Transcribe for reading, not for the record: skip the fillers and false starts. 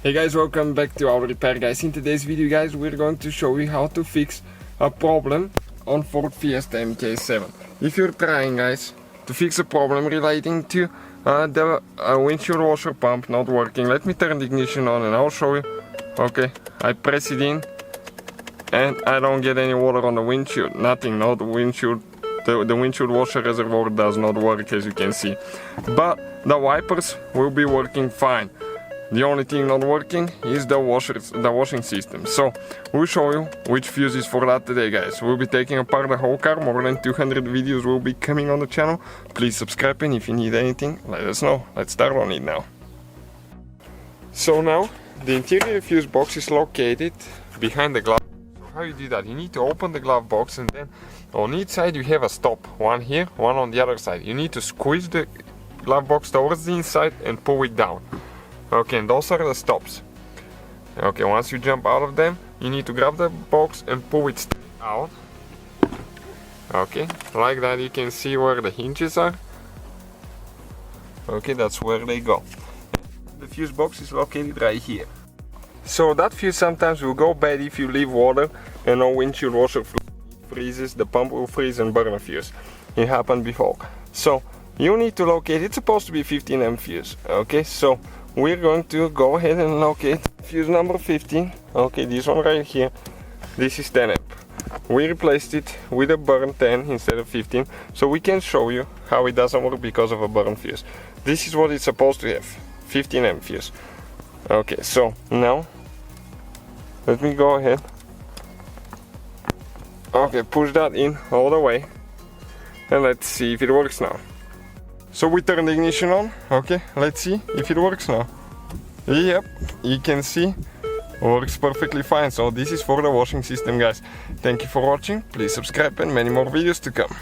Hey guys, welcome back to our repair guys. In today's video guys, we're going to show you how to fix a problem on Ford Fiesta MK7. If you're trying guys to fix a problem relating to the windshield washer pump not working, let me turn the ignition on and I'll show you. Okay, I press it in and I don't get any water on the windshield, nothing, no, the windshield. The windshield washer reservoir does not work, as you can see, but the wipers will be working fine. The only thing not working is the washing system. So we'll show you which fuse is for that today guys. We'll be taking apart the whole car. More than 200 videos will be coming on the channel. Please subscribe, and if you need anything, let us know. Let's start on it now. So now the interior fuse box is located behind the glove. How you do that? You need to open the glove box, and then on each side you have a stop. One here, one on the other side. You need to squeeze the glove box towards the inside and pull it down. Okay, and those are the stops. Okay, once you jump out of them, you need to grab the box and pull it straight out. Okay, like that. You can see where the hinges are. Okay, that's where they go. The fuse box is located right here. So that fuse sometimes will go bad if you leave water and no windshield washer freezes, the pump will freeze and burn a fuse. It happened before. So you need to locate, it's supposed to be 15 amp fuse. Okay, so we're going to go ahead and locate fuse number 15. Okay, this one right here. This is 10 amp. We replaced it with a burn 10 instead of 15, so we can show you how it doesn't work because of a burn fuse. This is what it's supposed to have, 15 amp fuse. Okay, so now let me go ahead. Okay, push that in all the way and let's see if it works now. So we turn the ignition on. Okay, let's see if it works now. Yep, you can see works perfectly fine. So this is for the washing system guys. Thank you for watching. Please subscribe and many more videos to come.